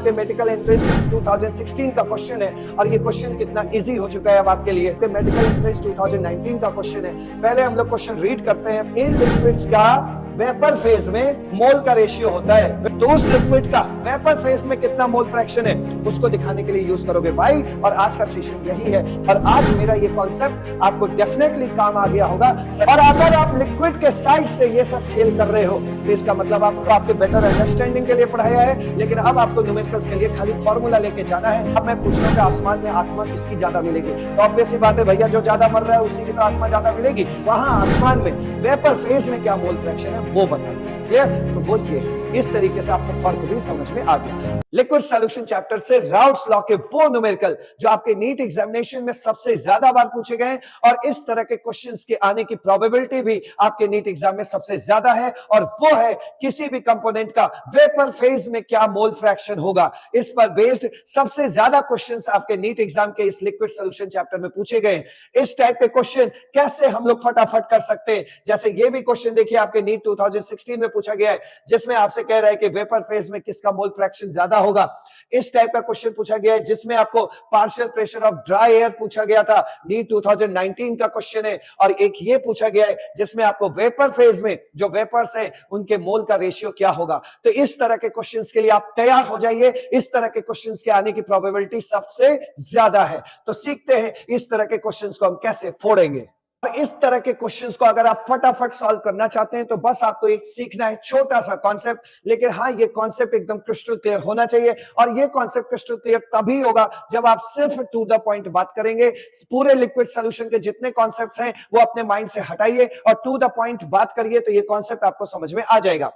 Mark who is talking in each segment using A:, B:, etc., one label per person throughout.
A: आपके medical entrance 2016 का question है और ये क्वेश्चन कितना इजी हो चुका है अब आपके लिए। मेडिकल एंट्रेंस 2019 का क्वेश्चन है। पहले हम लोग क्वेश्चन रीड करते हैं। इन लिक्विड्स का वेपर फेज में मोल का रेशियो होता है, तो उस लिक्विड का वेपर फेज में कितना मोल फ्रैक्शन है उसको दिखाने के लिए यूज करोगे भाई। और आज का सेशन यही है और आज मेरा ये कॉन्सेप्ट आपको डेफिनेटली काम आ गया होगा। और अगर आप लिक्विड के साइड से ये सब खेल कर रहे हो तो इसका मतलब आपको आपके बेटर अंडरस्टैंडिंग के लिए पढ़ाया है, लेकिन अब आपको न्यूमेरिकल्स के लिए खाली फॉर्मूला लेके जाना है। अब मैं पूछ रहा हूँ कि आसमान में आत्मा किसकी ज्यादा मिलेगी? तो ऑब्वियस सी बात है भैया, जो ज्यादा मर रहा है उसी की तो आत्मा ज्यादा मिलेगी। वहां आसमान में वेपर फेज में क्या मोल फ्रैक्शन है वो बताइए। क्लियर? तो बोलिए, इस तरीके से आपको फर्क भी समझ में आ गया। लिक्विड सॉल्यूशन चैप्टर से राउट्स लॉ के वो न्यूमेरिकल जो आपके नीट एग्जामिनेशन में सबसे ज्यादा बार पूछे गए और इस तरह के क्वेश्चंस के आने की प्रोबेबिलिटी भी आपके नीट एग्जाम में सबसे ज्यादा है, और वो है किसी भी कंपोनेंट का वेपर फेज में क्या मोल फ्रैक्शन होगा। इस पर बेस्ड सबसे ज्यादा क्वेश्चंस आपके नीट एग्जाम के इस लिक्विड सॉल्यूशन चैप्टर में पूछे गए। इस टाइप के क्वेश्चन कैसे हम लोग फटाफट कर सकते हैं? जैसे ये भी क्वेश्चन देखिए, आपके नीट 2016 में पूछा गया है, जिसमें आपसे कह रहा है कि वेपर फेज में किसका मोल फ्रैक्शन ज्यादा होगा। इस टाइप का क्वेश्चन पूछा गया है, जिसमें आपको partial pressure of dry air पूछा गया था, नीट 2019 का क्वेश्चन है। और एक ये पूछा गया है जिसमें आपको वेपर फेज में जो वेपर्स है उनके मोल का रेशियो क्या होगा। तो इस तरह के क्वेश्चंस के लिए आप तैयार हो जाइए। इस तरह के क्वेश्चंस के आने की प्रोबेबिलिटी सबसे ज्यादा है। तो सीखते हैं इस तरह के क्वेश्चंस को हम कैसे फोड़ेंगे। इस तरह के क्वेश्चंस को अगर आप फटाफट सॉल्व करना चाहते हैं तो बस आपको एक सीखना है, छोटा सा कॉन्सेप्ट, लेकिन हाँ ये कॉन्सेप्ट एकदम क्रिस्टल क्लियर होना चाहिए। और ये कॉन्सेप्ट क्रिस्टल क्लियर तभी होगा जब आप सिर्फ टू द पॉइंट बात करेंगे। पूरे लिक्विड सॉल्यूशन के जितने कॉन्सेप्ट्स हैं वो अपने माइंड से हटाइए और टू द पॉइंट बात करिए, तो ये कॉन्सेप्ट आपको समझ में आ जाएगा।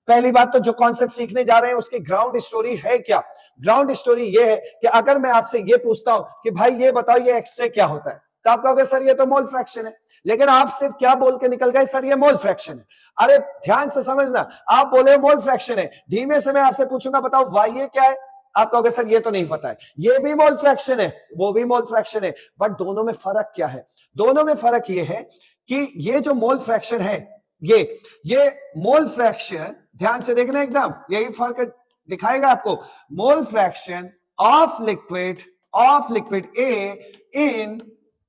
A: पहली बात तो जो कॉन्सेप्ट सीखने जा रहे हैं उसकी ग्राउंड स्टोरी है क्या? ग्राउंड स्टोरी ये है कि अगर मैं आपसे ये पूछता हूं कि भाई ये बताओ ये एक्स से क्या होता है, तो आप कहोगे सर ये तो मोल फ्रैक्शन है। लेकिन आप सिर्फ क्या बोल के निकल गए? सर ये मोल फ्रैक्शन है। अरे ध्यान से समझना, आप बोले मोल फ्रैक्शन है, धीमे से मैं आपसे पूछूंगा बताओ वाई ये क्या है, आप कहोगे सर ये तो नहीं पता है। ये भी मोल फ्रैक्शन है, वो भी मोल फ्रैक्शन है, बट दोनों में फर्क क्या है? दोनों में फर्क ये है कि ये जो मोल फ्रैक्शन है, ये मोल फ्रैक्शन, ध्यान से देखना एकदम, यही फर्क दिखाएगा आपको। मोल fraction of liquid A in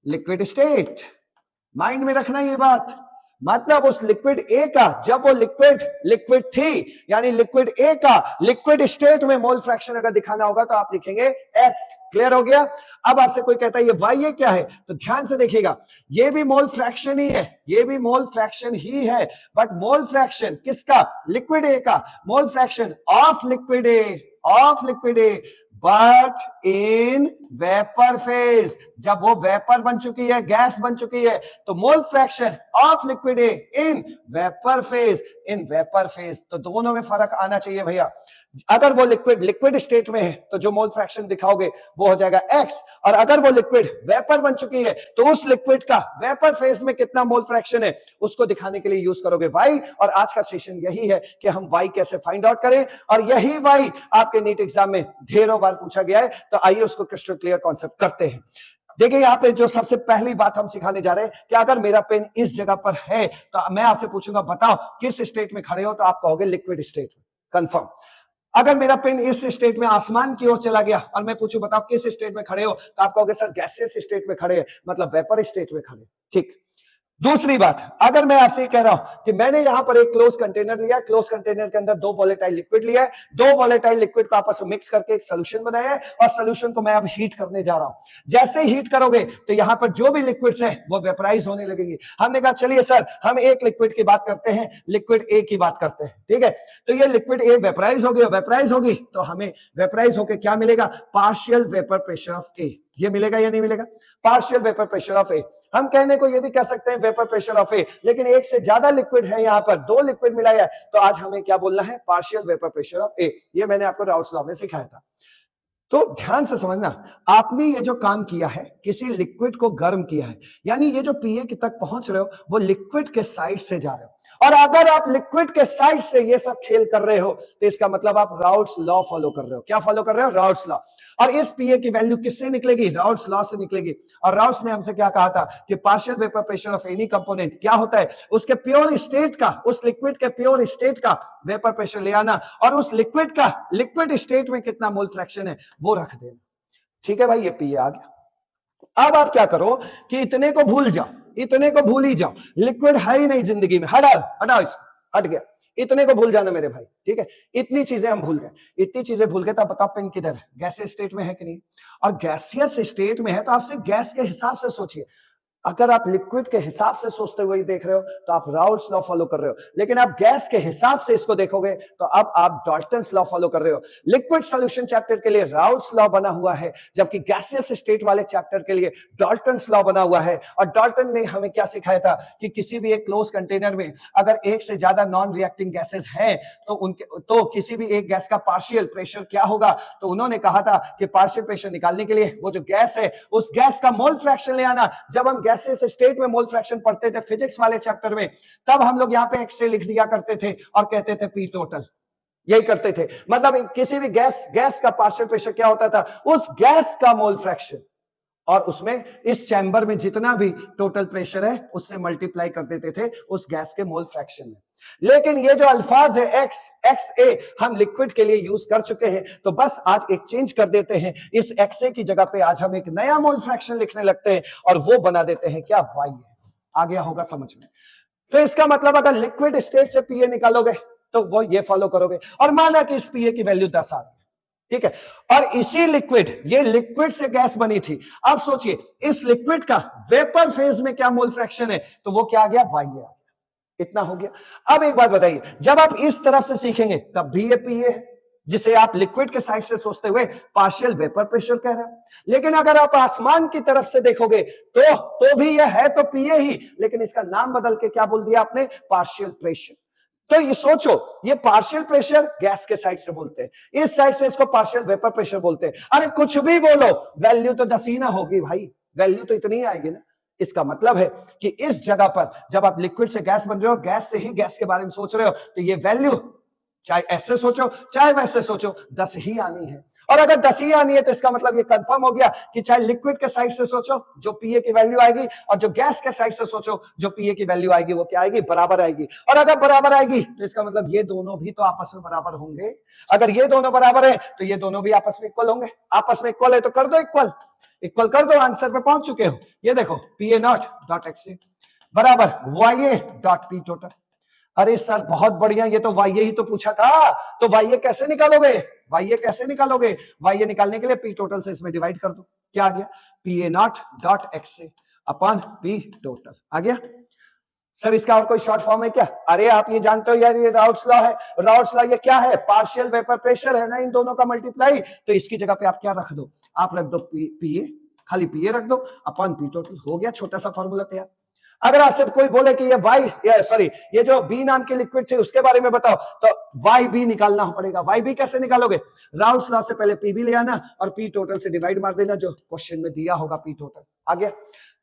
A: liquid state. Mind में रखना ये बात। मतलब उस लिक्विड ए का, जब वो लिक्विड थी, यानी लिक्विड ए का लिक्विड स्टेट में मोल फ्रैक्शन अगर दिखाना होगा तो आप लिखेंगे एक्स। क्लियर हो गया? अब आपसे कोई कहता है ये वाई ये क्या है, तो ध्यान से देखिएगा, ये भी मोल फ्रैक्शन ही है, ये भी मोल फ्रैक्शन ही है, बट मोल फ्रैक्शन किसका? लिक्विड ए का। मोल fraction of liquid A but in vapour phase. जब वो वेपर बन चुकी है, गैस बन चुकी है, तो mole fraction of liquid A in vapour phase. तो दोनों में फर्क आना चाहिए भैया। अगर वो लिक्विड स्टेट में है तो जो मोल फ्रैक्शन दिखाओगे वो हो जाएगा एक्स, और अगर वो लिक्विड वेपर बन चुकी है तो उस लिक्विड का वेपर फेज में कितना मोल फ्रैक्शन है उसको दिखाने के लिए यूज करोगे वाई। और आज का सेशन यही है कि हम वाई कैसे फाइंड आउट करें, और यही वाई आपके नीट एग्जाम में ढेरों बार पूछा गया है। तो आइए उसको क्रिस्टल क्लियर कॉन्सेप्ट करते हैं। देखिए यहाँ पे जो सबसे पहली बात हम सिखाने जा रहे हैं कि अगर मेरा पेन इस जगह पर है तो मैं आपसे पूछूंगा बताओ किस स्टेट में खड़े हो, तो आप कहोगे लिक्विड स्टेट में, कंफर्म। अगर मेरा पेन इस स्टेट में आसमान की ओर चला गया और मैं पूछूं बताओ किस स्टेट में खड़े हो, तो आप कहोगे सर गैसियस स्टेट में खड़े हैं, मतलब वेपर स्टेट में खड़े। ठीक। दूसरी बात, अगर मैं आपसे कह रहा हूं कि मैंने यहां पर एक क्लोज कंटेनर लिया, क्लोज कंटेनर के अंदर दो वोलेटाइल लिक्विड लिया है, दो वोलेटाइल लिक्विड को आपस में मिक्स करके एक सोल्यूशन बनाया है, और सोल्यूशन को मैं अब हीट करने जा रहा हूं। जैसे ही हीट करोगे तो यहां पर जो भी लिक्विड्स हैं वो वेपराइज होने लगेंगे। हमने कहा चलिए सर हम एक लिक्विड की बात करते हैं, लिक्विड ए की बात करते हैं। ठीक है, तो ये लिक्विड ए वेपराइज होगी तो हमें वेपराइज होकर क्या मिलेगा? पार्शियल वेपर प्रेशर ऑफ ए। ये मिलेगा या नहीं मिलेगा? पार्शियल वेपर प्रेशर ऑफ ए। हम कहने को ये भी कह सकते हैं वेपर प्रेशर ऑफ ए, लेकिन एक से ज्यादा लिक्विड है, यहां पर दो लिक्विड मिलाया है, तो आज हमें क्या बोलना है? पार्शियल वेपर प्रेशर ऑफ ए। ये मैंने आपको राउट्स लॉ में सिखाया था। तो ध्यान से समझना, आपने ये जो काम किया है, किसी लिक्विड को गर्म किया है, यानी ये जो पीए तक पहुंच रहे हो वो लिक्विड के साइड से जा रहे हो, और अगर आप लिक्विड के साइड से ये सब खेल कर रहे हो तो इसका मतलब आप राउट्स लॉ फॉलो कर रहे हो। क्या फॉलो कर रहे हो? Routes law. और इस पीए की वैल्यू किससे निकलेगी? राउट्स लॉ से निकलेगी। और राउट्स ने हमसे क्या कहा था कि partial vapour pressure of any component क्या होता है, उसके प्योर स्टेट का, उस लिक्विड के प्योर स्टेट का वेपर प्रेशर ले आना और उस लिक्विड का लिक्विड स्टेट में कितना मोल फ्रैक्शन है वो रख देना। ठीक है भाई, ये पीए आ गया। अब आप क्या करो कि इतने को भूल जाओ, इतने को भूल ही जाओ, लिक्विड है ही नहीं जिंदगी में, हटाओ इसको, हट गया, इतने को भूल जाना मेरे भाई। ठीक है, इतनी चीजें हम भूल गए, इतनी चीजें भूल गए। तो बताओ पेन किधर है? गैसियस स्टेट में है कि नहीं? और गैसियस स्टेट में है तो आपसे गैस के हिसाब से सोचिए। अगर आप लिक्विड के हिसाब से सोचते हुए देख रहे हो तो आप राउट्स लॉ फॉलो कर रहे हो, लेकिन आप गैस के हिसाब से इसको देखोगे तो अब आप डाल्टन्स लॉ फॉलो कर रहे हो। लिक्विड सॉल्यूशन चैप्टर के लिए राउट्स लॉ बना हुआ है, जबकि गैसियस स्टेट वाले चैप्टर के लिए डाल्टन्स लॉ बना हुआ है। और डाल्टन ने हमें क्या सिखाया था कि किसी भी एक क्लोज कंटेनर में अगर एक से ज्यादा नॉन रिएक्टिंग गैसेस हैं तो किसी भी एक गैस का पार्शियल प्रेशर क्या होगा। तो उन्होंने कहा था कि पार्शियल प्रेशर निकालने के लिए वो जो गैस है उस गैस का मोल फ्रैक्शन ले आना। जब हम गैसेस स्टेट में मोल फ्रैक्शन पढ़ते थे फिजिक्स वाले चैप्टर में, तब हम लोग यहां पे एक्स लिख दिया करते थे और कहते थे पी टोटल, यही करते थे। मतलब किसी भी गैस का पार्शियल प्रेशर क्या होता था, उस गैस का मोल फ्रैक्शन, और उसमें इस चैम्बर में जितना भी टोटल प्रेशर है उससे मल्टीप्लाई कर देते थे उस गैस के मोल फ्रैक्शन में। लेकिन ये जो अल्फाज है एक्स ए हम लिक्विड के लिए यूज कर चुके हैं, तो बस आज एक चेंज कर देते हैं। इस एक्स ए की जगह पे आज हम एक नया मोल फ्रैक्शन लिखने लगते हैं और वो बना देते हैं क्या? वाई ए। आ गया होगा समझ में? तो इसका मतलब अगर लिक्विड स्टेट से पीए निकालोगे तो वो ये फॉलो करोगे। और माना कि इस पीए की वैल्यू 10 आ गई, ठीक है, और इसी लिक्विड, ये लिक्विड से गैस बनी थी। अब सोचिए इस लिक्विड का वेपर फेज में क्या मोल फ्रैक्शन है, तो वो क्या आ गया? वाई आ गया। इतना हो गया। अब एक बात बताइए, जब आप इस तरफ से सीखेंगे तब भी ये पीए है, जिसे आप लिक्विड के साइड से सोचते हुए पार्शियल वेपर प्रेशर कह रहे हैं। लेकिन अगर आप आसमान की तरफ से देखोगे तो भी ये है तो पीए ही, लेकिन इसका नाम बदल के क्या बोल दिया आपने? Partial pressure. तो ये सोचो, ये पार्शियल प्रेशर गैस के साइड से बोलते हैं, इस साइड से इसको पार्शियल वेपर प्रेशर बोलते हैं। अरे कुछ भी बोलो, वैल्यू तो 10 ही ना होगी भाई, वैल्यू तो इतनी ही आएगी ना। इसका मतलब है कि इस जगह पर जब आप लिक्विड से गैस बन रहे हो, गैस से ही गैस के बारे में सोच रहे हो, तो ये वैल्यू चाहे ऐसे सोचो चाहे वैसे सोचो 10 ही आनी है। और अगर 10 ही आनी है तो इसका मतलब ये कंफर्म हो गया कि चाहे लिक्विड के साइड से सोचो जो पीए की वैल्यू आएगी, और जो गैस के साइड से सोचो जो पीए की वैल्यू आएगी, वो क्या आएगी? बराबर आएगी। और अगर बराबर आएगी तो इसका मतलब ये दोनों भी तो आपस में बराबर होंगे। अगर ये दोनों बराबर है तो ये दोनों भी आपस में इक्वल होंगे। आपस में इक्वल है तो कर दो इक्वल, इक्वल कर दो, आंसर पे पहुंच चुके हो। ये देखो पीए नॉट डॉट एक्स बराबर y a dot p total. अरे सर बहुत बढ़िया, ये तो वाई ही तो पूछा था, तो वाई कैसे निकालोगे? वाई कैसे निकालोगे? वाई निकालने के लिए पी टोटल से इसमें डिवाइड कर दो, क्या आ गया? P A not dot x से अपॉन पी टोटल आ गया। सर इसका और कोई शॉर्ट फॉर्म है क्या? अरे आप ये जानते हो यार, ये राउट्स लॉ है। राउट्स लॉ ये क्या है? पार्शियल वेपर प्रेशर है ना इन दोनों का मल्टीप्लाई। तो इसकी जगह पे आप क्या रख दो? आप रख दो पीए, खाली पीए रख दो अपॉन पी टोटल, हो गया छोटा सा फॉर्मूला तैयार। अगर आपसे कोई बोले कि ये जो बी नाम के लिक्विड थे उसके बारे में बताओ, तो वाई बी निकालना पड़ेगा। वाई बी कैसे निकालोगे? राउट्स लॉ से पहले पी बी ले आना और पी टोटल से डिवाइड मार देना, जो क्वेश्चन में दिया होगा पी टोटल आ गया।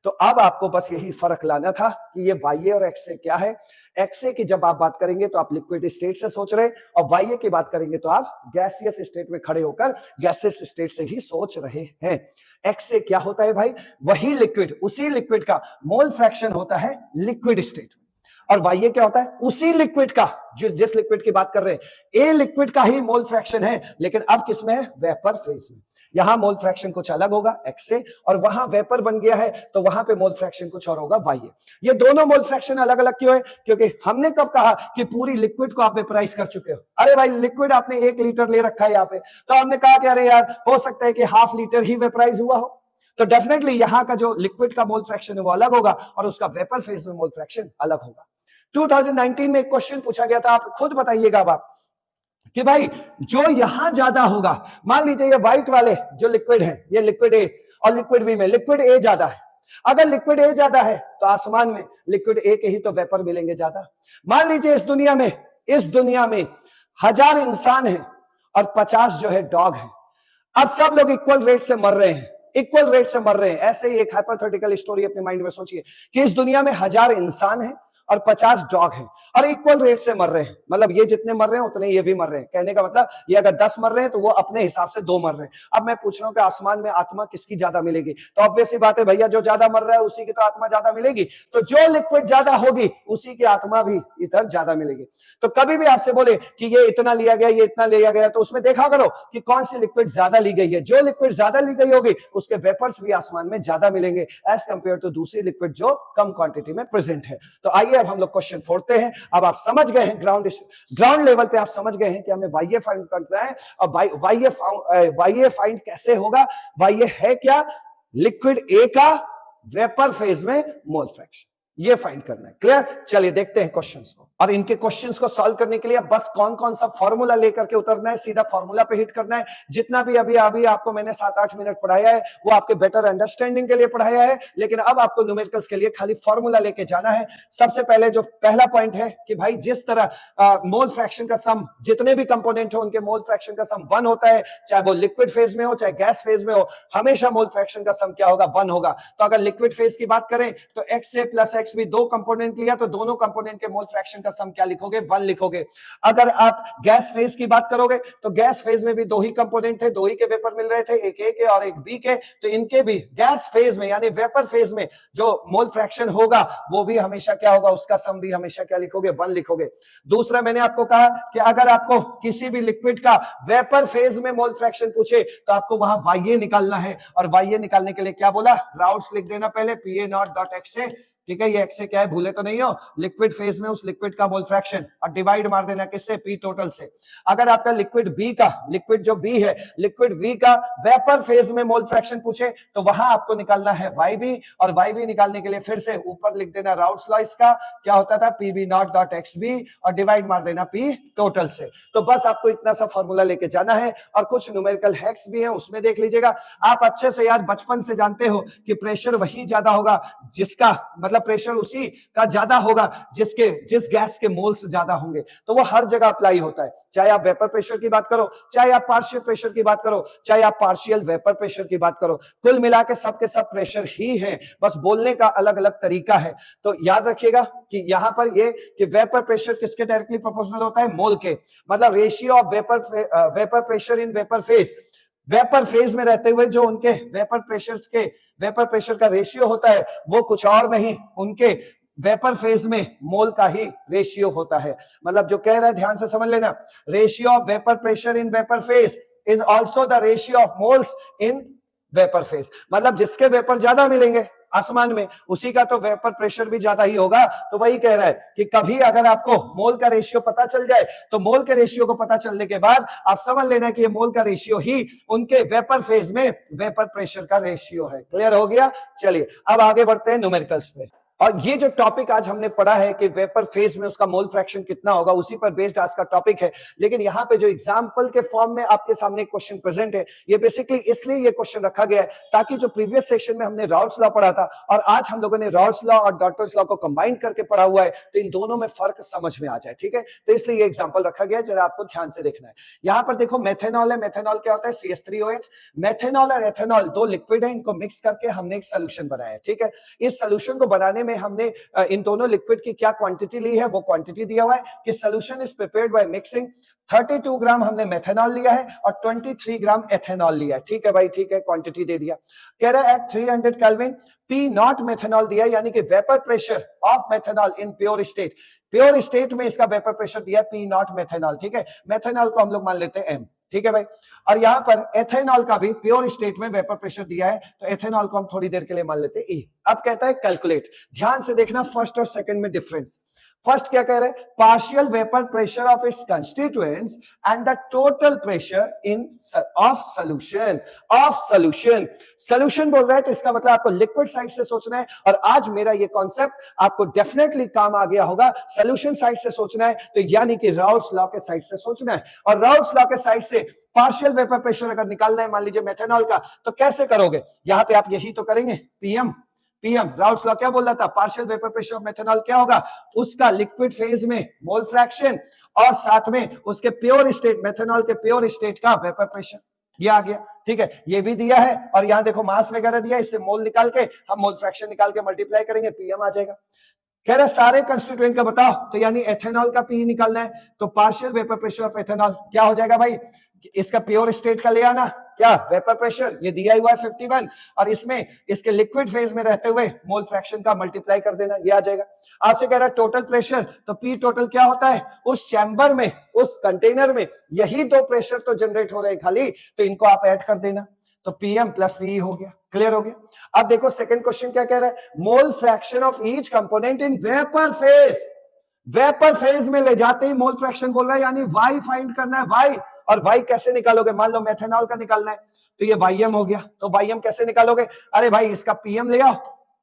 A: तो अब आपको बस यही फर्क लाना था कि ये वाई और एक्स ए क्या है। एक्स ए की जब आप बात करेंगे तो आप लिक्विड स्टेट से सोच रहे, और वाई ए की बात करेंगे तो आप गैसियस स्टेट में खड़े होकर गैसियस स्टेट से ही सोच रहे हैं। एक्स ए क्या होता है भाई? वही लिक्विड, उसी लिक्विड का मोल फ्रैक्शन होता है लिक्विड स्टेट में। और वाई क्या होता है? उसी लिक्विड का, जिस लिक्विड की बात कर रहे हैं, ए लिक्विड का ही मोल फ्रैक्शन है, लेकिन अब किसमें है? वेपर फेज में। यहां मोल फ्रैक्शन कुछ अलग होगा एक्स से, और वहां वेपर बन गया है तो वहां पे मोल फ्रैक्शन कुछ और होगा वाई। ये दोनों मोल फ्रैक्शन अलग अलग क्यों है? क्योंकि हमने कब कहा कि पूरी लिक्विड को आप वेपराइज कर चुके हो। अरे भाई लिक्विड आपने 1 लीटर ले रखा है यहाँ पे, तो हमने कहा कि अरे यार हो सकता है कि ½ लीटर ही वेपराइज हुआ हो, तो डेफिनेटली यहां का जो लिक्विड का मोल फ्रैक्शन है वो अलग होगा और उसका वेपर फेज में मोल फ्रैक्शन अलग होगा। 2019 में एक क्वेश्चन पूछा गया था, आप खुद बताइएगा अब आप कि भाई जो यहां ज्यादा होगा, मान लीजिए ये व्हाइट वाले जो लिक्विड है, ये लिक्विड ए और लिक्विड बी में लिक्विड ए ज्यादा है। अगर लिक्विड ए ज्यादा है तो आसमान में लिक्विड ए के ही तो वेपर मिलेंगे ज्यादा। मान लीजिए इस दुनिया में 1000 इंसान हैं और 50 जो है डॉग है। अब सब लोग इक्वल रेट से मर रहे हैं, ऐसे ही एक हाइपोथेटिकल स्टोरी अपने माइंड में सोचिए कि इस दुनिया में 1000 इंसान हैं और 50 डॉग हैं और इक्वल रेट से मर रहे हैं, मतलब ये जितने मर रहे हैं उतने ये भी मर रहे हैं। कहने का मतलब ये अगर 10 मर रहे हैं तो वो अपने हिसाब से 2 मर रहे हैं। अब मैं पूछ रहा हूं कि आसमान में आत्मा किसकी ज्यादा मिलेगी? तो ऑब्वियस सी बात है भैया, जो ज्यादा मर रहा है उसी की तो आत्मा ज्यादा मिलेगी। तो जो लिक्विड ज्यादा होगी उसी की आत्मा भी इधर ज्यादा मिलेगी। तो कभी भी आपसे बोले कि ये इतना लिया गया, ये इतना लिया गया, तो उसमें देखा करो कि कौन सी लिक्विड ज्यादा ली गई है। जो लिक्विड ज्यादा ली गई होगी उसके वेपर्स भी आसमान में ज्यादा मिलेंगे एज कंपेयर टू दूसरी लिक्विड जो कम क्वांटिटी में प्रेजेंट है। तो आइए अब हम लोग क्वेश्चन फोड़ते हैं। अब आप समझ गए हैं ग्राउंड लेवल पे आप समझ गए हैं कि हमें वाई ए फाइंड करना है। अब वाई ए फाइंड कैसे होगा? वाई ए है क्या? लिक्विड ए का वेपर फेज में मोल फ्रैक्शन, ये फाइंड करना है। क्लियर? चलिए देखते हैं क्वेश्चंस को। और इनके क्वेश्चंस को सॉल्व करने के लिए बस कौन कौन सा फॉर्मूला लेकर के उतरना है, सीधा फॉर्मूला पे हिट करना है। जितना भी अभी आपको मैंने 7-8 मिनट पढ़ाया है वो आपके बेटर अंडरस्टैंडिंग के लिए पढ़ाया है, लेकिन अब आपको न्यूमेरिकल्स के लिए खाली फॉर्मूला लेके जाना है। सबसे पहले जो पहला पॉइंट है कि भाई जिस तरह मोल फ्रैक्शन का सम, जितने भी कंपोनेंट हो उनके मोल फ्रैक्शन का सम 1 होता है, चाहे वो लिक्विड फेज में हो चाहे गैस फेज में हो, हमेशा मोल फ्रैक्शन का सम क्या होगा? 1 होगा। तो अगर लिक्विड फेज की बात करें तो x से प्लस x भी दो कंपोनेंट लिया तो दोनों कंपोनेंट के मोल फ्रैक्शन का सम क्या लिखोगे? 1 लिखोगे। अगर आप गैस फेज की बात करोगे तो गैस फेज में भी दो ही कंपोनेंट थे, दो ही के वेपर मिल रहे थे, एक ए के और एक बी के, तो इनके भी गैस फेज में यानी वेपर फेज में जो मोल फ्रैक्शन होगा वो भी हमेशा क्या होगा? उसका सम भी हमेशा क्या लिखोगे? 1 लिखोगे। दूसरा मैंने आपको कहा कि अगर आपको किसी भी लिक्विड का वेपर फेज में मोल फ्रैक्शन पूछे तो आपको वहां वाई निकालना है, और वाई निकालने के लिए क्या बोला? राउट्स लिख देना पहले, पीए नॉट डॉट एक्स से, ठीक है? ये एक्स से क्या है, भूले तो नहीं हो, लिक्विड फेज में उस लिक्विड का मोल फ्रैक्शन, और डिवाइड मार देना किससे? पी टोटल से। अगर आपका लिक्विड बी का, लिक्विड जो बी है, लिक्विड बी का वेपर फेज में मोल फ्रैक्शन पूछे तो वहां आपको निकालना है वाई बी, और वाई बी निकालने के लिए फिर से ऊपर लिख देना राउट्स लॉ, इसका क्या होता था? P b nought dot x b, और डिवाइड मार देना पी टोटल से। तो बस आपको इतना सा फॉर्मूला लेके जाना है, और कुछ न्यूमेरिकल हैक्स भी है उसमें देख लीजिएगा। आप अच्छे से यार बचपन से जानते हो कि प्रेशर वही ज्यादा होगा जिसका, मतलब प्रेशर उसी का ज्यादा होगा जिस गैस के मोल्स ज्यादा होंगे। तो वो हर जगह अप्लाई होता है, चाहे आप वेपर प्रेशर की बात करो, चाहे आप पार्शियल प्रेशर की बात करो, चाहे आप पार्शियल वेपर प्रेशर की बात करो, कुल मिला के सब प्रेशर ही है, बस बोलने का अलग अलग तरीका है। तो याद रखिएगा कि यहां पर ये कि वेपर प्रेशर किसके डायरेक्टली प्रोपोर्शनल होता है? मोल के, मतलब ratio of vapour pressure in vapour phase. Vapour phase में रहते हुए जो उनके वेपर प्रेशर का रेशियो होता है वो कुछ और नहीं, उनके वेपर फेज में मोल का ही रेशियो होता है। मतलब जो कह रहा है ध्यान से समझ लेना, ratio of vapour pressure in vapour phase is also the ratio of moles in vapour phase. मतलब जिसके वेपर ज्यादा मिलेंगे आसमान में उसी का तो वेपर प्रेशर भी ज्यादा ही होगा। तो वही कह रहा है कि कभी अगर आपको मोल का रेशियो पता चल जाए तो मोल के रेशियो को पता चलने के बाद आप समझ लेना कि ये मोल का रेशियो ही उनके वेपर फेज में वेपर प्रेशर का रेशियो है। क्लियर हो गया? चलिए अब आगे बढ़ते हैं न्यूमेरिकल्स पे। और ये जो टॉपिक आज हमने पढ़ा है कि वेपर फेज में उसका मोल फ्रैक्शन कितना होगा, उसी पर बेस्ड आज का टॉपिक है। लेकिन यहाँ पे जो एग्जांपल के फॉर्म में आपके सामने क्वेश्चन प्रेजेंट है, ये बेसिकली इसलिए ये क्वेश्चन रखा गया है ताकि जो प्रीवियस सेक्शन में हमने राउट्स लॉ पढ़ा था और आज हम लोगों ने राउट्स लॉ और डॉटर्स लॉ को कंबाइन करके पढ़ा हुआ है, तो इन दोनों में फर्क समझ में आ जाए। ठीक है, तो इसलिए ये एग्जाम्पल रखा गया है, जरा आपको ध्यान से देखना है। यहाँ पर देखो मेथेनॉल है, मेथेनॉल क्या होता है? CH3OH। मेथेनॉल और एथेनॉल दो लिक्विड है, इनको मिक्स करके हमने एक सोल्यूशन बनाया है। ठीक है, इस सोल्यूशन को बनाने में हमने इन दोनों लिक्विड की क्या क्वांटिटी ली है वो क्वांटिटी दिया हुआ है कि solution is prepared by mixing. 32 ग्राम हमने मेथेनॉल लिया है और 23 ग्राम एथेनॉल लिया है। ठीक है भाई, ठीक है, क्वांटिटी दे दिया। कह रहा है at 300 kelvin p nought methanol दिया, यानी कि vapour pressure of methanol in pure state. Pure state में इसका वेपर प्रेशर दिया है पी नॉट मेथेनॉल। ठीक है, मेथेनॉल को हम लोग मान लेते हैं M। ठीक है भाई, और यहां पर एथेनॉल का भी प्योर स्टेट में वेपर प्रेशर दिया है, तो एथेनॉल को हम थोड़ी देर के लिए मान लेते हैं E। अब कहता है कैलकुलेट। ध्यान से देखना फर्स्ट और सेकंड में डिफरेंस। फर्स्ट क्या कह रहे हैं? Partial vapour pressure of its constituents and the total pressure in of solution. Solution बोल रहा है तो इसका मतलब आपको लिक्विड साइड से सोचना है, और आज मेरा ये कॉन्सेप्ट आपको डेफिनेटली काम आ गया होगा। सॉल्यूशन साइड से सोचना है तो यानी कि राउट्स लॉ के साइड से सोचना है, और राउट्स लॉ के साइड से पार्शियल वेपर प्रेशर अगर निकालना है मान लीजिए मेथेनॉल का, तो कैसे करोगे? यहां पे आप यही तो करेंगे, पीएम राउट्स लॉ क्या बोल रहा था? Partial vapour pressure of methanol क्या होगा? उसका लिक्विड फेज में मोल फ्रैक्शन और साथ में उसके प्योर स्टेट, मेथेनॉल के प्योर स्टेट का वेपर प्रेशर। ये आ गया। ठीक है, ये भी दिया है, और यहां देखो मास वगैरह दिया, इससे मोल निकाल के हम मोल फ्रैक्शन निकाल के मल्टीप्लाई करेंगे, पीएम आ जाएगा। कह रहा है सारे कंस्टिट्यूएंट का बताओ, तो यानी एथेनॉल का पी निकालना है, तो partial vapour pressure of ethanol क्या हो जाएगा भाई, इसका प्योर स्टेट का ले आना, क्या वेपर प्रेशर ये दिया हुआ है 51, और इसमें इसके लिक्विड फेज में रहते हुए मोल फ्रैक्शन का मल्टीप्लाई कर देना, ये आ जाएगा। आपसे कह रहा है टोटल प्रेशर, तो पी टोटल क्या होता है, उस चैम्बर में, उस कंटेनर में यही दो प्रेशर तो जनरेट हो रहे हैं खाली, तो इनको आप ऐड कर देना, तो पीएम प्लस पीई हो गया, क्लियर हो गया। अब देखो सेकंड क्वेश्चन क्या कह रहा है, मोल fraction of each component in vapour phase, vapour phase में ले जाते ही मोल फ्रैक्शन बोल रहा है, यानी वाई फाइंड करना है, वाई, और वाई कैसे निकालोगे, मान लो मेथेनॉल का निकालना है, तो ये वाईएम हो गया, तो वाईएम कैसे निकालोगे, अरे भाई इसका पीएम ले आओ,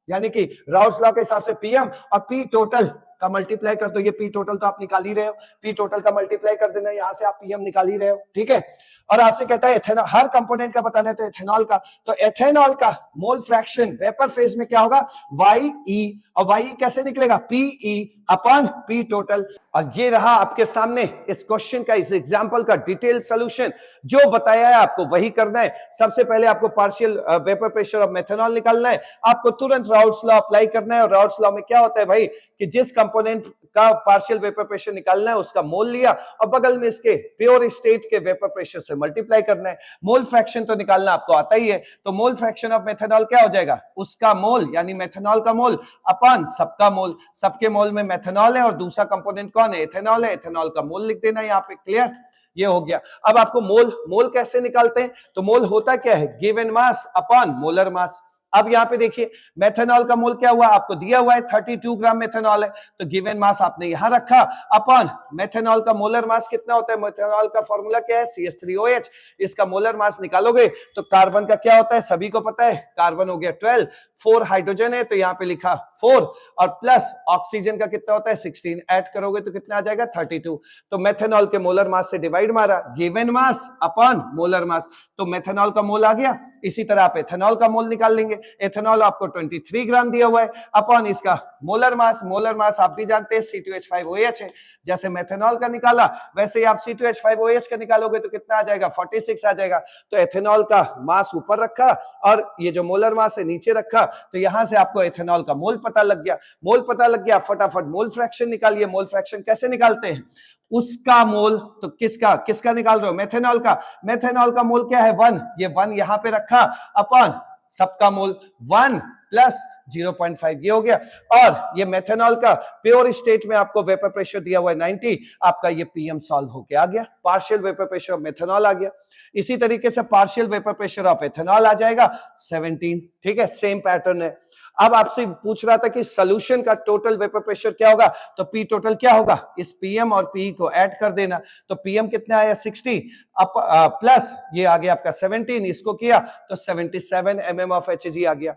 A: यानी कि राउस लॉ के हिसाब से पीएम और पी टोटल का मल्टीप्लाई कर दो, ये पी टोटल तो आप निकाल ही रहे हो, पी टोटल का मल्टीप्लाई कर देना, यहां से आप पीएम निकाल ही रहे हो, ठीक है। और आपसे कहता है एथेनॉल, हर कंपोनेंट का बताना है, तो एथेनॉल का, तो एथेनॉल का मोल फ्रैक्शन वेपर फेज में क्या होगा, वाई ई, और वाई कैसे निकलेगा, पीई अपॉन पी टोटल। और ये रहा आपके सामने इस क्वेश्चन का, इस एग्जांपल का डिटेल सॉल्यूशन, जो बताया है आपको वही करना है। सबसे पहले आपको partial vapour pressure of methanol निकालना है, आपको तुरंत राउट्स लॉ अप्लाई करना है, और राउट्स लॉ में क्या होता है भाई, कि जिस कंपोनेंट का पार्शियल वेपर प्रेशर निकालना है उसका मोल लिया, और बगल में इसके प्योर स्टेट के वेपर प्रेशर से मल्टीप्लाई करना है। मोल फ्रैक्शन तो निकालना आपको आता ही है, तो मोल फ्रैक्शन ऑफ मेथनॉल क्या हो जाएगा, उसका मोल यानी मेथनॉल का मोल अपन सबका मोल, सबके मोल में मेथनॉल है और दूसरा कंपोनेंट कौन है, एथेनॉल है, एथेनॉल का मोल लिख देना यहाँ पे, क्लियर, ये हो गया। अब आपको मोल कैसे निकालते हैं, तो मोल होता क्या है, given mass upon molar mass. अब यहाँ पे देखिए मेथनॉल का मोल क्या हुआ, आपको दिया हुआ है 32 ग्राम मेथनॉल है, तो गिवन मास आपने यहां रखा अपॉन मेथनॉल का मोलर मास कितना होता है, मेथनॉल का फॉर्मूला क्या है, CH3OH, इसका मोलर मास निकालोगे तो कार्बन का क्या होता है, सभी को पता है, कार्बन हो गया 12, 4 हाइड्रोजन है तो यहाँ पे लिखा 4, और प्लस ऑक्सीजन का कितना होता है 16, ऐड करोगे तो कितना आ जाएगा 32, तो मेथनॉल के मोलर मास से डिवाइड मारा, given mass upon molar mass, तो मेथनॉल का मोल आ गया। इसी तरह आप एथेनॉल का मोल निकाल लेंगे, एथेनॉल आपको 23 ग्राम दिया हुआ है अपॉन इसका मोलर मास आप भी जानते हैं C2H5OH है, जैसे मेथेनॉल का निकाला वैसे ही आप C2H5OH का निकालोगे तो कितना आ जाएगा 46 आ जाएगा। तो एथेनॉल का मास ऊपर रखा और ये जो मोलर मास है नीचे रखा, तो यहां से आपको एथेनॉल का मोल पता लग गया, फटाफट मोल फ्रैक्शन निकालिए। मोल फ्रैक्शन कैसे निकालते हैं, उसका मोल, तो किसका निकाल रहे हो, मेथेनॉल का मोल क्या है 1, ये 1 यहां पे रखा अपॉन सबका मोल 1 प्लस 0.5 ये हो गया। और ये मेथेनॉल का प्योर स्टेट में आपको वेपर प्रेशर दिया हुआ है 90, आपका ये पीएम सॉल्व होके आ गया, partial vapour pressure of methanol आ गया। इसी तरीके से partial vapour pressure of ethanol आ जाएगा 17, ठीक है, सेम पैटर्न है। अब आपसे पूछ रहा था कि सॉल्यूशन का टोटल वेपर प्रेशर क्या होगा, तो पी टोटल क्या होगा, इस पीएम और पी को ऐड कर देना, तो पीएम कितना आया 60 प्लस ये आ गया आपका 17, इसको किया तो 77 mm ऑफ Hg आ गया।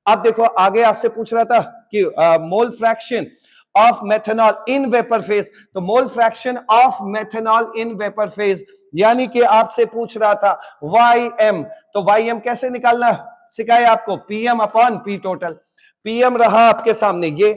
A: अब देखो आगे आपसे पूछ रहा था कि mole fraction of methanol in vapour phase, तो mole fraction of methanol in vapour phase यानी कि आपसे पूछ रहा था Ym, तो Ym कैसे निकालना सिखाया आपको, PM upon P total. PM रहा आपके सामने, ये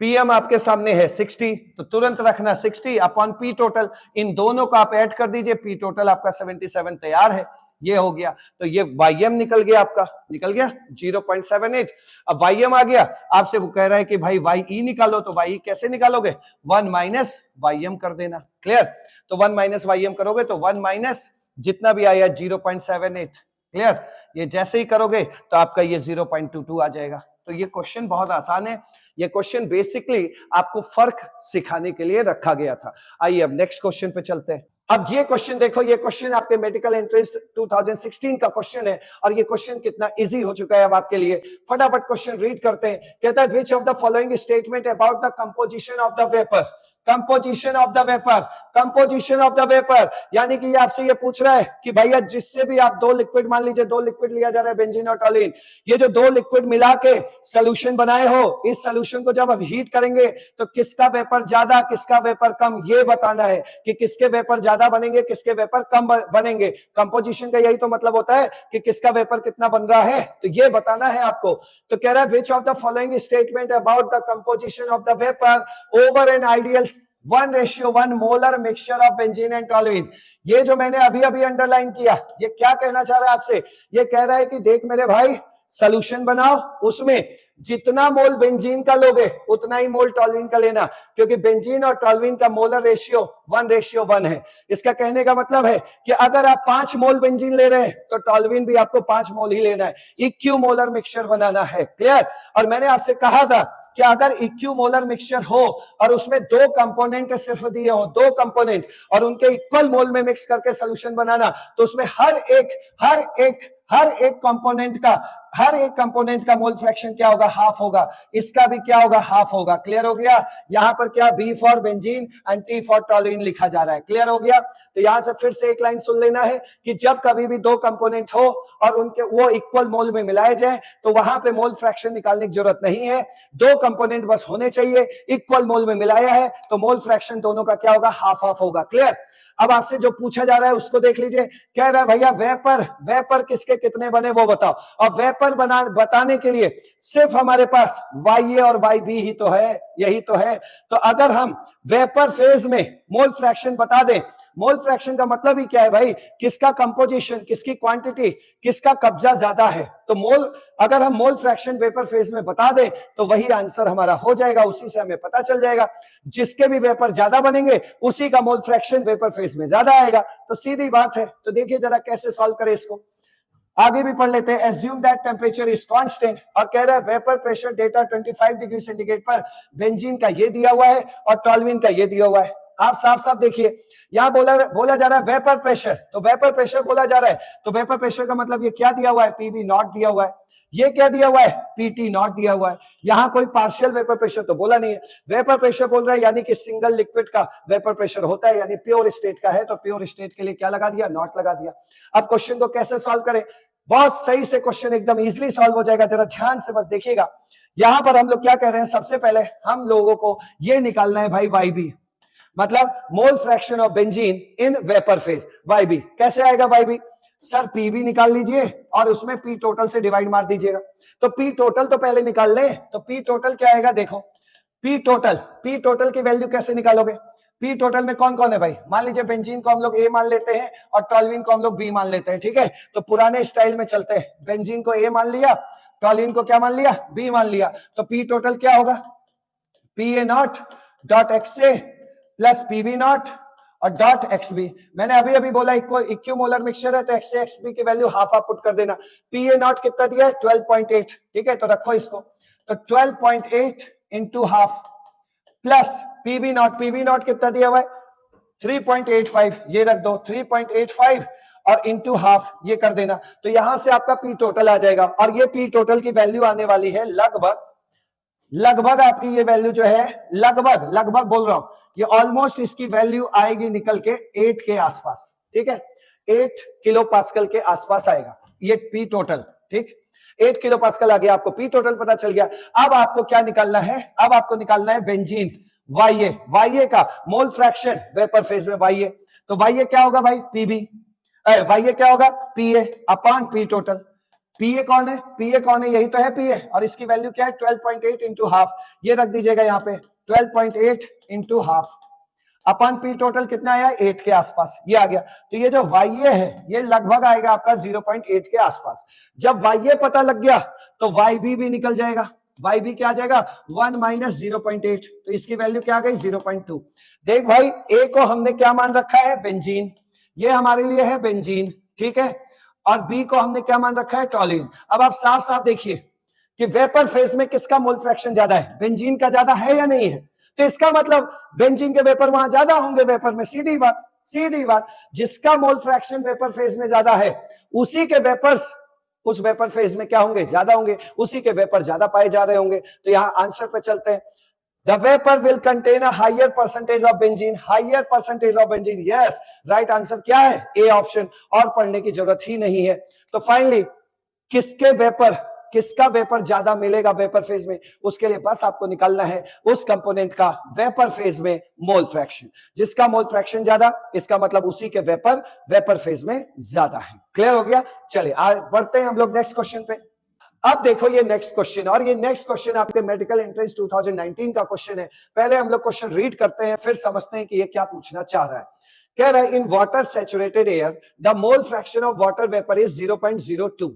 A: पीएम आपके सामने है 60, तो तुरंत रखना 60 अपॉन पी टोटल, इन दोनों को आप ऐड कर दीजिए, पी टोटल आपका 77 तैयार है, ये हो गया। तो ये Ym निकल गया, आपका निकल गया 0.78। अब Ym आ गया, आपसे वो कह रहा है कि भाई Ye निकालो, तो Ye कैसे निकालोगे, 1 माइनस Ym कर देना, क्लियर। तो 1 माइनस Ym करोगे तो 1 माइनस जितना भी आया 0.78, क्लियर। ये जैसे ही करोगे तो आपका ये 0.22 आ जाएगा। तो ये क्वेश्चन बहुत आसान है, ये क्वेश्चन बेसिकली आपको फर्क सिखाने के लिए रखा गया था। आइए अब नेक्स्ट क्वेश्चन पे चलते हैं। अब ये क्वेश्चन देखो, ये क्वेश्चन आपके मेडिकल एंट्रेंस 2016 का क्वेश्चन है, और ये क्वेश्चन कितना इजी हो चुका है अब आपके लिए। फटाफट क्वेश्चन रीड करते हैं। कहता है which of the following statement about the composition of the vapour, composition of the vapour, composition of the vapour, यानी कि ये आपसे ये पूछ रहा है कि भैया जिससे भी आप दो लिक्विड, मान लीजिए दो लिक्विड लिया जा रहा है बेंजीन और टॉलिन, ये जो दो लिक्विड मिला के सोल्यूशन बनाए हो, इस सोल्यूशन को जब आप हीट करेंगे तो किसका वेपर ज्यादा किसका वेपर कम, ये बताना है कि किसके वेपर ज्यादा बनेंगे किसके वेपर कम बनेंगे। कंपोजिशन का यही तो मतलब होता है कि किसका वेपर कितना बन रहा है, तो ये बताना है आपको। तो कह रहा है which of the following statement about the composition of the vapour over an ideal 1:1 molar mixture of benzene and toluene. ये जो मैंने अभी अभी अंडरलाइन किया, ये क्या कहना चाह रहा है आपसे, ये कह रहा है कि देख मेरे भाई सॉल्यूशन बनाओ, उसमें जितना मोल बेंजीन का लोगे उतना ही मोल टॉल्यूइन का लेना, क्योंकि बेंजीन और टॉल्यूइन का मोलर रेशियो 1:1 है। इसका कहने का मतलब है कि अगर आप 5 मोल बेंजीन ले रहे हैं तो टॉल्यूइन भी आपको 5 मोल ही लेना है। इक्यू मोलर मिक्सचर बनाना है, क्लियर। और मैंने आपसे कहा था कि अगर इक्यू मोलर मिक्सचर हो और उसमें 2 कंपोनेंट सिर्फ दिए हो, 2 कंपोनेंट, और उनके इक्वल मोल में मिक्स करके सोल्यूशन बनाना, तो उसमें हर एक कंपोनेंट का मोल फ्रैक्शन क्या होगा, हाफ होगा। इसका भी क्या होगा, हाफ होगा। क्लियर हो गया। यहां पर क्या, b for benzene and t for toluene लिखा जा रहा है। क्लियर हो गया। तो यहां से फिर से एक लाइन सुन लेना है कि जब कभी भी 2 कंपोनेंट हो और उनके वो इक्वल मोल में मिलाए जाए तो वहां पे मोल फ्रैक्शन निकालने की जरूरत नहीं है। 2 कंपोनेंट बस होने चाहिए, इक्वल मोल में मिलाया है तो मोल फ्रैक्शन दोनों का क्या होगा, हाफ हाफ होगा। क्लियर। अब आपसे जो पूछा जा रहा है उसको देख लीजिए। कह रहा है भैया वेपर किसके कितने बने वो बताओ। और वेपर बताने के लिए सिर्फ हमारे पास YA और YB ही तो है, यही तो है। तो अगर हम वेपर फेज में मोल फ्रैक्शन बता दें, मोल फ्रैक्शन का मतलब ही क्या है भाई, किसका कंपोजिशन, किसकी क्वांटिटी, किसका कब्जा ज्यादा है। तो मोल, अगर हम मोल फ्रैक्शन वेपर फेज में बता दें तो वही आंसर हमारा हो जाएगा, उसी से हमें पता चल जाएगा। जिसके भी वेपर ज्यादा बनेंगे उसी का मोल फ्रैक्शन वेपर फेज में ज्यादा आएगा। तो सीधी बात है। तो देखिए जरा कैसे सॉल्व करें इसको, आगे भी पढ़ लेते हैं। Assume that temperature is constant, और कह रहा है vapour pressure data 25 degree centigrade पर बेंजीन का ये दिया हुआ है और टॉल्यूइन का ये दिया हुआ है। आप साफ साफ देखिए, यहां बोला जा रहा है वेपर प्रेशर, तो वेपर प्रेशर बोला जा रहा है, तो वेपर प्रेशर का मतलब ये क्या दिया हुआ है, PV नॉट दिया हुआ है। ये क्या दिया हुआ है, PT नॉट दिया हुआ है। यहां कोई पार्शियल वेपर प्रेशर तो बोला नहीं है। वेपर प्रेशर बोल रहा है यानी कि सिंगल लिक्विड का वेपर प्रेशर होता है, यानी प्योर स्टेट का है, तो प्योर स्टेट के लिए क्या लगा दिया, नॉट लगा दिया। अब क्वेश्चन को कैसे सॉल्व करें, बहुत सही से क्वेश्चन एकदम इजीली सॉल्व हो जाएगा, जरा ध्यान से बस देखिएगा। यहां पर हम लोग क्या कह रहे हैं, सबसे पहले हम लोगों को ये निकालना है भाई YB, मतलब मोल fraction of benzene in vapour phase. YB कैसे आएगा, YB सर PV निकाल लीजिए और उसमें P टोटल से डिवाइड मार दीजिएगा। तो P टोटल तो पहले निकाल ले, तो P टोटल क्या आएगा, देखो P टोटल की वैल्यू कैसे निकालोगे। P टोटल में कौन कौन है भाई, मान लीजिए बेंजीन को हम लोग A मान लेते हैं और टॉल्यूइन को हम लोग B मान लेते हैं, ठीक है। तो पुराने स्टाइल में चलते हैं, बेंजीन को A मान लिया, टॉल्यूइन को क्या मान लिया, B मान लिया। तो P टोटल क्या होगा, PA not dot XA plus PB not और डॉट XB। मैंने अभी बोला इक्यू मोलर मिक्सचर है तो XA XB की वैल्यू हाफ हाफ पुट कर देना। PA नॉट कितना दिया है, 12.8, ठीक है, तो रखो इसको। तो 12.8 into half plus PB not कितना दिया हुआ है, 3.85, ये रख दो 3.85 और इंटू हाफ ये कर देना। तो यहां से आपका P टोटल आ जाएगा, और ये P टोटल की वैल्यू आने वाली है लगभग आपकी ये वैल्यू जो है, लगभग बोल रहा हूं, ये ऑलमोस्ट इसकी वैल्यू आएगी निकल के 8 के आसपास, ठीक है, 8 किलो पास्कल के आसपास आएगा ये P टोटल, ठीक। 8 किलो पास्कल आ गया, आपको P टोटल पता चल गया। अब आपको क्या निकालना है, अब आपको निकालना है बेंजीन YA का मोल फ्रैक्शन वेपर फेज में YA। तो YA क्या होगा भाई, PB, YA क्या होगा, PA upon P total. PA कौन है, यही तो है PA, और इसकी वैल्यू क्या है, 12.8 इंटू हाफ, ये रख दीजिएगा यहाँ पे 12.8 इंटू हाफ अपन P टोटल कितना आया, 8 के आसपास, ये आ गया। तो ये जो YA है ये लगभग आएगा आपका 0.8 के आसपास। जब YA पता लग गया तो YB भी निकल जाएगा। YB क्या आ जाएगा, 1 माइनस 0.8, तो इसकी वैल्यू क्या आ गई, 0.2। देख भाई, A को हमने क्या मान रखा है, बेंजीन, ये हमारे लिए है बेंजीन, ठीक है, और B को हमने क्या मान रखा है, टॉल्यूइन। अब आप साफ साफ देखिए कि वेपर फेज में किसका मोल फ्रैक्शन ज्यादा है, बेंजीन का ज्यादा है या नहीं है। तो इसका मतलब बेंजीन के वेपर वहां ज्यादा होंगे वेपर में, सीधी बात। जिसका मोल फ्रैक्शन वेपर फेज में ज्यादा है उसी के वेपर्स उस वेपर फेज में क्या होंगे, ज्यादा होंगे, उसी के वेपर ज्यादा पाए जा रहे होंगे। तो यहां आंसर पे चलते हैं। The vapor will contain a higher percentage of benzene. Yes, right answer क्या है, A ऑप्शन, और पढ़ने की जरूरत ही नहीं है। तो फाइनली किसका वेपर ज्यादा मिलेगा वेपर फेज में, उसके लिए बस आपको निकालना है उस कंपोनेंट का वेपर फेज में मोल फ्रैक्शन। जिसका मोल फ्रैक्शन ज्यादा, इसका मतलब उसी के वेपर फेज में ज्यादा है। क्लियर हो गया। चलिए बढ़ते हैं हम लोग नेक्स्ट क्वेश्चन पे। अब देखो ये नेक्स्ट क्वेश्चन, और ये नेक्स्ट क्वेश्चन आपके मेडिकल एंट्रेंस 2019 का क्वेश्चन है। पहले हम लोग क्वेश्चन रीड करते हैं, फिर समझते हैं कि ये क्या पूछना चाह रहा है। कह रहा है in water saturated air the mole fraction of water vapour is 0.02।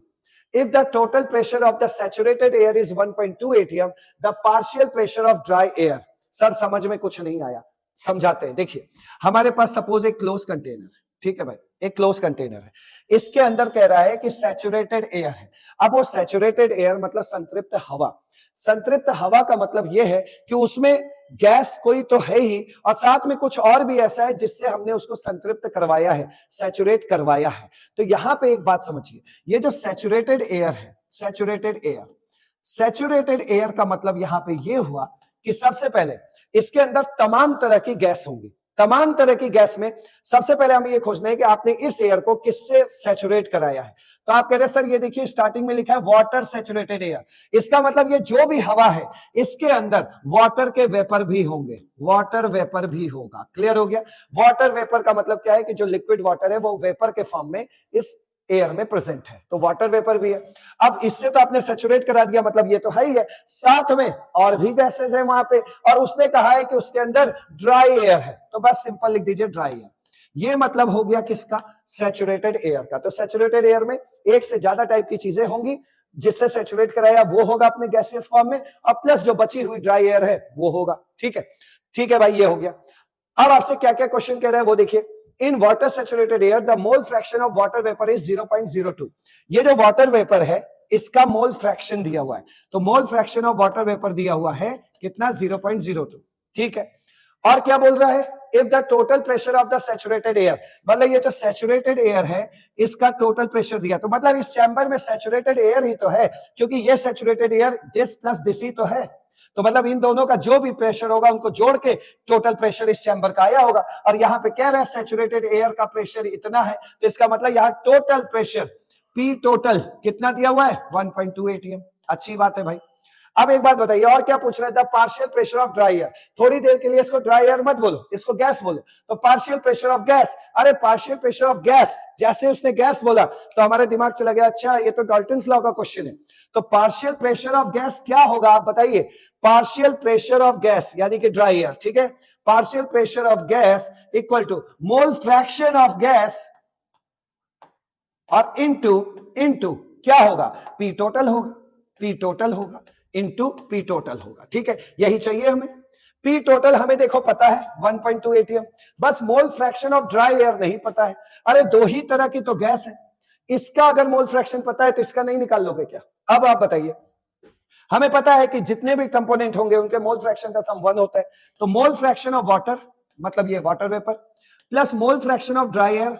A: if the total pressure of the saturated air is 1.2 atm, the partial pressure of dry air. Sir समझ में कुछ नहीं आया, समझाते हैं। देखिए हमारे पास सपोज एक क्लोज कंटेनर, ठीक है भाई, एक क्लोज कंटेनर है, इसके अंदर कह रहा है कि सैचुरेटेड एयर है। अब वो सैचुरेटेड एयर मतलब संतृप्त हवा। संतृप्त हवा का मतलब यह है कि उसमें गैस कोई तो है ही और साथ में कुछ और भी ऐसा है जिससे हमने उसको संतृप्त करवाया है, सैचुरेट करवाया है। तो यहां पे एक बात समझिए, ये जो सैचुरेटेड एयर है, सैचुरेटेड एयर, सैचुरेटेड एयर का मतलब यहां पे ये हुआ कि सबसे पहले इसके अंदर तमाम तरह की गैस होंगी। तमाम तरह की गैस में सबसे पहले हमें ये खोजना है कि आपने इस एयर को किससे सैचुरेट कराया है। तो आप कह रहे सर ये देखिए स्टार्टिंग में लिखा है वाटर सैचुरेटेड एयर, इसका मतलब ये जो भी हवा है इसके अंदर वाटर के वेपर भी होंगे, वाटर वेपर भी होगा। क्लियर हो गया? वाटर वेपर का मतलब क्या है कि जो लिक्विड वाटर है वो वेपर के फॉर्म में इस एयर में प्रेजेंट है, तो वाटर वेपर भी है। अब इससे तो आपने सैचुरेट करा दिया, मतलब ये तो है ही है, साथ में और भी गैसेस है वहां पे, और उसने कहा है कि उसके अंदर ड्राई एयर है, तो बस सिंपल लिख दीजिए ड्राई एयर। ये मतलब हो गया किसका? सैचुरेटेड एयर का। तो सैचुरेटेड एयर में एक से ज्यादा टाइप की चीजें होंगी, जिससे सैचुरेट कराया वो होगा अपने गैसियस फॉर्म में, और प्लस जो बची हुई ड्राई एयर है वो होगा। ठीक है, ठीक है भाई, ये हो गया। अब आपसे क्या क्या क्वेश्चन कह रहे हैं वो देखिए। In water saturated air the mole fraction of water vapour is 0.02। ये जो वाटर वेपर है इसका मोल फ्रैक्शन दिया हुआ है, तो mole fraction of water vapour दिया हुआ है कितना? 0.02। ठीक है, और क्या बोल रहा है? If the total pressure of the saturated air, मतलब ये जो सैचुरेटेड एयर है इसका टोटल प्रेशर दिया, तो मतलब इस चैम्बर में सैचुरेटेड एयर ही तो है, क्योंकि ये saturated air this plus this he तो है, तो मतलब इन दोनों का जो भी प्रेशर होगा उनको जोड़ के टोटल प्रेशर इस चैम्बर का आया होगा। और यहाँ पे कह रहा है सैचुरेटेड एयर का प्रेशर इतना है, तो इसका मतलब यहाँ टोटल प्रेशर पी टोटल कितना दिया हुआ है? 1.2 atm। अच्छी बात है भाई। अब एक बात बताइए, और क्या पूछ रहा था? Partial pressure of dry air. थोड़ी देर के लिए इसको ड्राई एयर मत बोलो, इसको गैस बोलो, तो पार्शियल प्रेशर ऑफ गैस। अरे पार्शियल प्रेशर ऑफ गैस, जैसे उसने गैस बोला तो हमारे दिमाग चला गया अच्छा ये तो डाल्टन्स लॉ का क्वेश्चन है। तो पार्शियल प्रेशर ऑफ गैस क्या होगा आप बताइए? पार्शियल प्रेशर ऑफ गैस यानी कि ड्राई एयर, ठीक है, partial pressure of gas equal to mole fraction of gas और इनटू क्या होगा? पी टोटल होगा, पी टोटल होगा इनटू पी टोटल होगा। ठीक है, यही चाहिए हमें। पी टोटल हमें देखो पता है 1.2 atm, बस मोल फ्रैक्शन ऑफ ड्राई एयर नहीं पता है। अरे दो ही तरह की तो गैस है, इसका अगर मोल फ्रैक्शन पता है तो इसका नहीं निकाल लोगे क्या? अब आप बताइए, हमें पता है कि जितने भी कंपोनेंट होंगे उनके मोल फ्रैक्शन का सम 1 होता है, तो मोल फ्रैक्शन ऑफ वाटर मतलब ये water vapour plus mole fraction of dry air,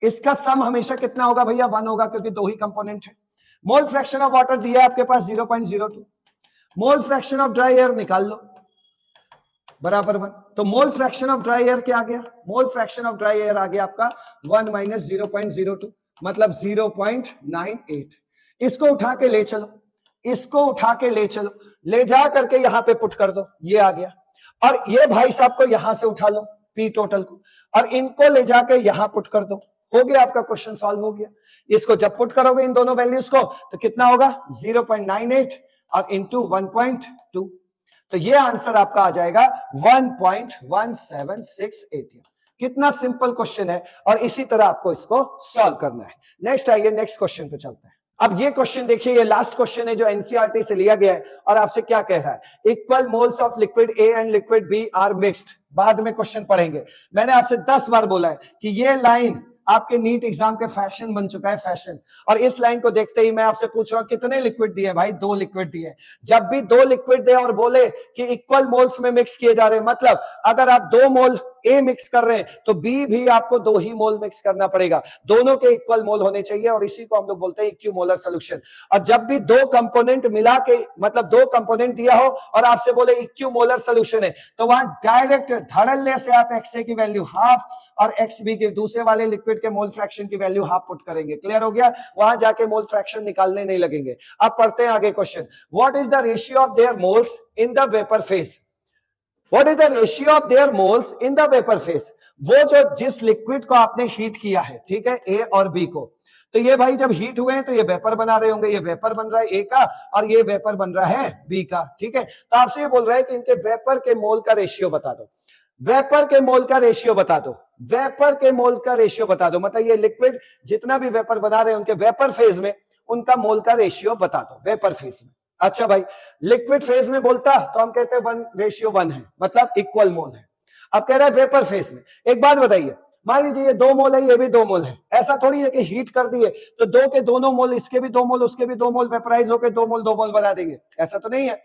A: इसका सम हमेशा कितना होगा भैया? 1 होगा, क्योंकि दो ही कंपोनेंट है। मोल फ्रैक्शन ऑफ वाटर दिया है आपके पास 0.02, mole fraction of dry air निकाल लो बराबर 1, तो mole fraction of dry air क्या आ गया? Mole fraction of dry air आ गया आपका 1 माइनस 0.02 मतलब 0.98। इसको उठा के ले चलो, इसको उठा के ले चलो, ले जा करके यहां पे पुट कर दो, ये आ गया। और ये भाई साहब को यहां से उठा लो पी टोटल को, और इनको ले जाके यहां पुट कर दो, हो गया आपका क्वेश्चन सॉल्व हो गया। इसको जब पुट करोगे इन दोनों वैल्यूज को तो कितना होगा? 0.98 और इंटू 1.2, तो ये आंसर आपका आ जाएगा 1.176 atm। कितना सिंपल क्वेश्चन है, और इसी तरह आपको इसको सॉल्व करना है। नेक्स्ट आइए, नेक्स्ट क्वेश्चन पे चलते हैं। अब ये क्वेश्चन देखिए, ये लास्ट क्वेश्चन है जो एनसीईआरटी से लिया गया है, और आपसे क्या कह रहा है? Equal moles of liquid A and liquid B are mixed. बाद में क्वेश्चन पढ़ेंगे। मैंने आपसे 10 बार बोला है कि ये लाइन आपके नीट एग्जाम के फैशन बन चुका है, फैशन। और इस लाइन को देखते ही मैं आपसे पूछ रहा हूं कितने लिक्विड दिए? भाई 2 लिक्विड दिए। जब भी 2 लिक्विड दे और बोले कि इक्वल मोल्स में मिक्स किए जा रहे हैं, मतलब अगर आप 2 मोल ए मिक्स कर रहे हैं तो बी भी आपको 2 ही मोल मिक्स करना पड़ेगा, दोनों के इक्वल मोल होने चाहिए, और इसी को हम लोग बोलते हैं इक्विमोलर सॉल्यूशन। और जब भी 2 कंपोनेंट मिला के, मतलब 2 कंपोनेंट दिया हो और आपसे बोले इक्विमोलर सॉल्यूशन है, तो वहां डायरेक्ट धड़ल्ले से आप एक्सए की वैल्यू हाफ और एक्सबी के दूसरे वाले लिक्विड के मोल फ्रैक्शन की वैल्यू हाफ पुट करेंगे। क्लियर हो गया? वहां जाके मोल फ्रैक्शन निकालने नहीं लगेंगे। अब पढ़ते हैं आगे question. What is the ratio of their moles in the vapour phase? What is the ratio of their moles in the vapor phase? वो जो जिस लिक्विड को आपने हीट किया है, ठीक है, ए और बी को, तो ये भाई जब हीट हुए हैं तो ये वेपर बना रहे होंगे, ये वेपर बन रहा है ए का और ये वेपर बन रहा है बी का। ठीक है, तो आपसे ये बोल रहा है कि इनके वेपर के मोल का रेशियो बता दो, वेपर के मोल का रेशियो बता दो, वेपर के मोल का रेशियो बता दो। मतलब ये लिक्विड जितना भी वेपर बना रहे हैं उनके वेपर फेज में उनका मोल का रेशियो बता दो वेपर फेज में। अच्छा भाई, लिक्विड फेज में बोलता तो हम कहते हैं 1:1 है, मतलब इक्वल मोल है। अब कह रहा है वेपर फेज में। एक बात बताइए, मान लीजिए ये 2 मोल है, ये भी 2 मोल है, ऐसा थोड़ी है कि हीट कर दिए तो 2 के दोनों मोल, इसके भी 2 मोल उसके भी 2 मोल वेपराइज होकर 2 मोल बना देंगे, ऐसा तो नहीं है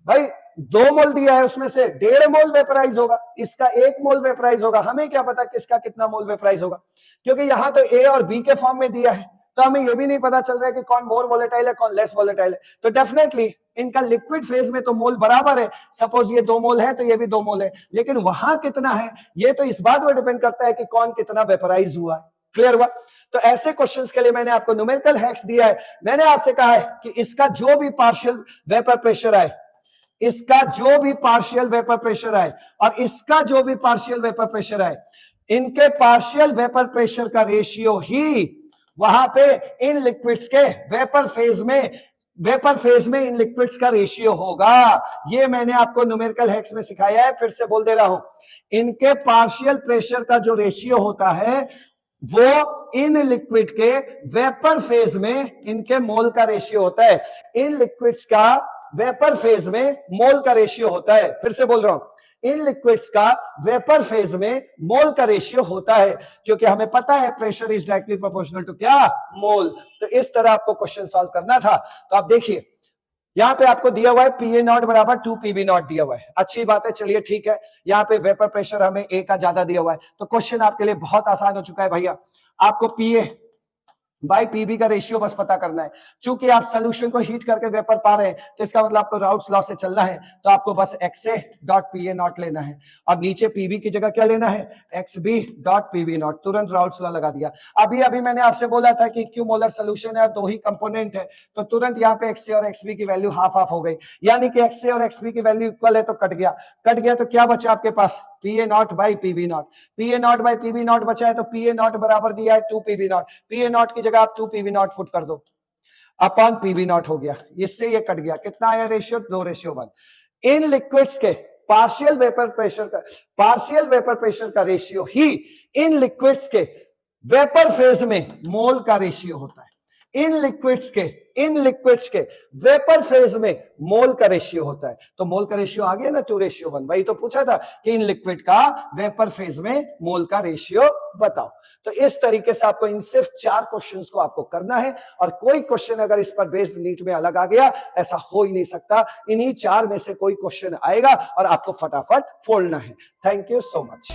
A: भाई। 2 मोल दिया है, उसमें से 1.5 मोल वेपराइज होगा, इसका 1 मोल वेपराइज होगा। हमें क्या पता किसका कितना मोल वेपराइज होगा, क्योंकि यहां तो ए और बी के फॉर्म में दिया है, तो हमें यह भी नहीं पता चल रहा है कि कौन मोर वोलेटाइल है कौन लेस वोलेटाइल है। तो डेफिनेटली इनका लिक्विड फेज में तो मोल बराबर है, सपोज ये 2 मोल है तो ये भी 2 मोल है, लेकिन वहां कितना है ये तो इस बात पर डिपेंड करता है कि कौन कितना वेपराइज हुआ है। क्लियर हुआ? तो ऐसे क्वेश्चंस के लिए मैंने आपको न्यूमेरिकल हैक्स दिया है। मैंने आपसे कहा है कि इसका जो भी पार्शियल वेपर प्रेशर आए, इसका जो भी पार्शियल वेपर प्रेशर आए और इसका जो भी पार्शियल वेपर प्रेशर आए, इनके पार्शियल वेपर प्रेशर का रेशियो ही वहां पे इन लिक्विड्स के वेपर फेज में इन लिक्विड्स का रेशियो होगा। ये मैंने आपको न्यूमेरिकल हैक्स में सिखाया है, फिर से बोल दे रहा हूं। इनके पार्शियल प्रेशर का जो रेशियो होता है वो इन लिक्विड के वेपर फेज में इनके मोल का रेशियो होता है। इन लिक्विड्स का वेपर फेज में मोल का रेशियो होता है। फिर से बोल रहा हूं, इन लिक्विड्स का वेपर फेज में मोल का रेशियो होता है, क्योंकि हमें पता है pressure is directly proportional to क्या, मोल। तो इस तरह आपको क्वेश्चन सॉल्व करना था। तो आप देखिए यहां पे आपको दिया हुआ है PA0 बराबर 2PB0 दिया हुआ है। अच्छी बात है, चलिए ठीक है। यहां पे वेपर प्रेशर हमें A का ज्यादा दिया हुआ है, तो क्वेश्चन आपके लिए बहुत आसान हो चुका है भैया। आपको PA बाई PB का रेशियो बस पता करना है। चूंकि आप सोल्यूशन को हीट करके वेपर पा रहे हैं, तो इसका मतलब आपको राउट्स लॉ से चलना है, तो आपको बस XA डॉट PA0 लेना है और नीचे PB की जगह क्या लेना है, XB डॉट PB0। तुरंत राउट्स लॉ लगा दिया। अभी मैंने आपसे बोला था कि इक्विमोलर सोल्यूशन है और 2 ही कंपोनेंट है, तो तुरंत यहाँ पे XA और XB की वैल्यू हाफ हाफ हो गई, यानी कि XA और XB की वैल्यू इक्वल है, तो कट गया तो क्या बचा आपके पास, PA0 by PB0। PA0 by PB0 बचा है, तो PA0 बराबर दिया है 2PB0। PA0 की जगह आप 2PB0 पुट कर दो, अपॉन PB0 हो गया, इससे ये कट गया। कितना आया रेशियो, 2:1। इन लिक्विड्स के पार्शियल वेपर प्रेशर का रेशियो ही इन लिक्विड्स के वेपर फेज में मोल का रेशियो होता है। इन लिक्विड्स के वेपर फेज में मोल का रेशियो होता है। तो मोल का रेशियो आ गया ना 2:1। भाई तो पूछा था कि इन लिक्विड का वेपर फेज में मोल का रेशियो बताओ। तो इस तरीके से आपको इन सिर्फ 4 क्वेश्चंस को आपको करना है, और कोई क्वेश्चन अगर इस पर बेस्ड नीट में अलग आ गया, ऐसा हो ही नहीं सकता। इन्हीं 4 में से कोई क्वेश्चन आएगा और आपको फटाफट फोड़ना है। Thank you so much.